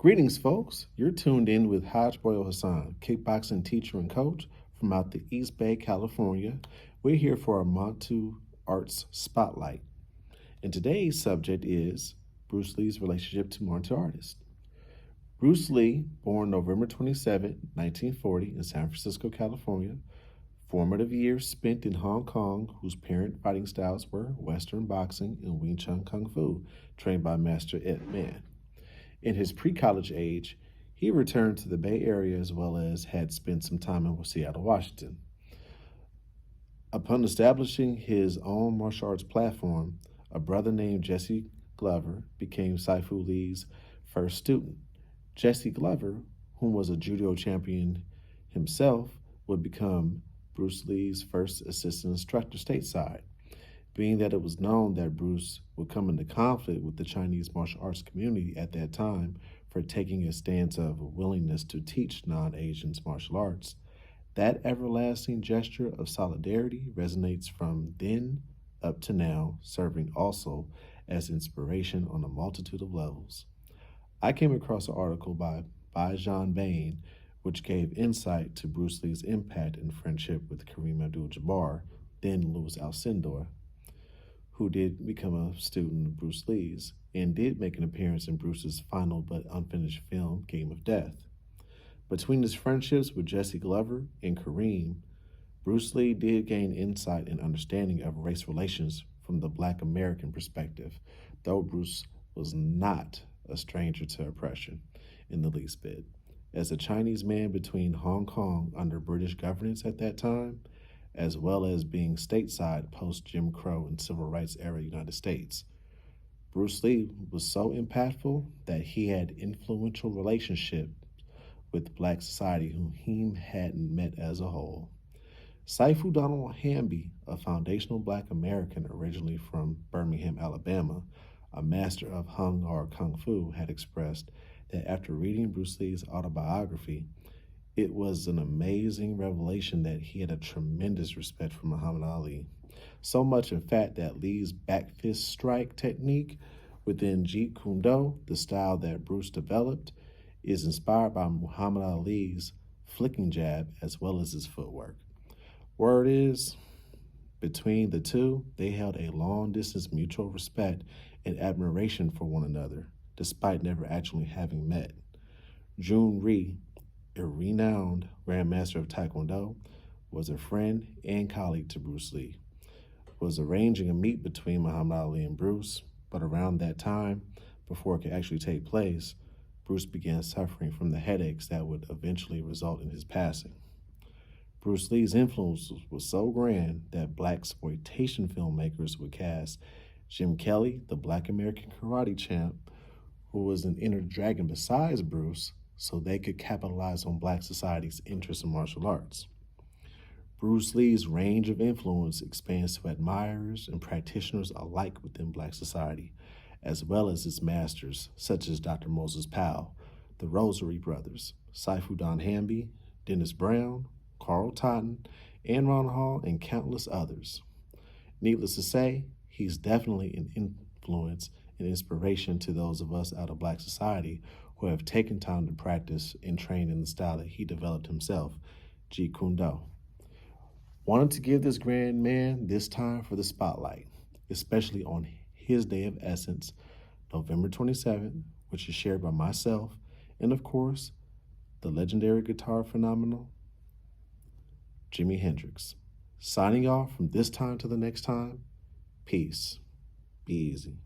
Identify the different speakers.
Speaker 1: Greetings, folks. You're tuned in with Haj Boyle Hassan, kickboxing teacher and coach from out the East Bay, California. We're here for our Montu Arts Spotlight. And today's subject is Bruce Lee's relationship to martial artists. Bruce Lee, born November 27, 1940, in San Francisco, California, formative years spent in Hong Kong, whose parent fighting styles were Western boxing and Wing Chun Kung Fu, trained by Master Ip Man. In his pre-college age, he returned to the Bay Area as well as had spent some time in Seattle, Washington. Upon establishing his own martial arts platform, a brother named Jesse Glover became Saifu Lee's first student. Jesse Glover, whom was a judo champion himself, would become Bruce Lee's first assistant instructor stateside. Being that it was known that Bruce would come into conflict with the Chinese martial arts community at that time for taking a stance of willingness to teach non-Asians martial arts, that everlasting gesture of solidarity resonates from then up to now, serving also as inspiration on a multitude of levels. I came across an article by John Bain, which gave insight to Bruce Lee's impact and friendship with Kareem Abdul-Jabbar, then Louis Alcindor, who did become a student of Bruce Lee's and did make an appearance in Bruce's final but unfinished film, Game of Death. Between his friendships with Jesse Glover and Kareem, Bruce Lee did gain insight and understanding of race relations from the Black American perspective, though Bruce was not a stranger to oppression in the least bit. As a Chinese man between Hong Kong under British governance at that time, as well as being stateside post-Jim Crow and Civil Rights era United States, Bruce Lee was so impactful that he had influential relationships with Black society whom he hadn't met as a whole. Saifu Donald Hamby, a foundational Black American originally from Birmingham, Alabama, a master of Hung Ar Kung Fu, had expressed that after reading Bruce Lee's autobiography, it was an amazing revelation that he had a tremendous respect for Muhammad Ali. So much, in fact, that Lee's back fist strike technique within Jeet Kune Do, the style that Bruce developed, is inspired by Muhammad Ali's flicking jab as well as his footwork. Word is, between the two, they held a long-distance mutual respect and admiration for one another, despite never actually having met. Jun Rhee, a renowned Grandmaster of Taekwondo, was a friend and colleague to Bruce Lee, was arranging a meet between Muhammad Ali and Bruce, but around that time, before it could actually take place, Bruce began suffering from the headaches that would eventually result in his passing. Bruce Lee's influence was so grand that blaxploitation filmmakers would cast Jim Kelly, the Black American karate champ, who was an inner dragon besides Bruce, so they could capitalize on Black society's interest in martial arts. Bruce Lee's range of influence expands to admirers and practitioners alike within Black society, as well as its masters, such as Dr. Moses Powell, the Rosary Brothers, Saifu Don Hamby, Dennis Brown, Carl Totten, Anne Ron Hall, and countless others. Needless to say, he's definitely an influence and inspiration to those of us out of Black society who have taken time to practice and train in the style that he developed himself, Jeet Kune Do. Wanted to give this grand man this time for the spotlight, especially on his day of essence, November 27th, which is shared by myself and, of course, the legendary guitar phenomenal, Jimi Hendrix. Signing off from this time to the next time, peace. Be easy.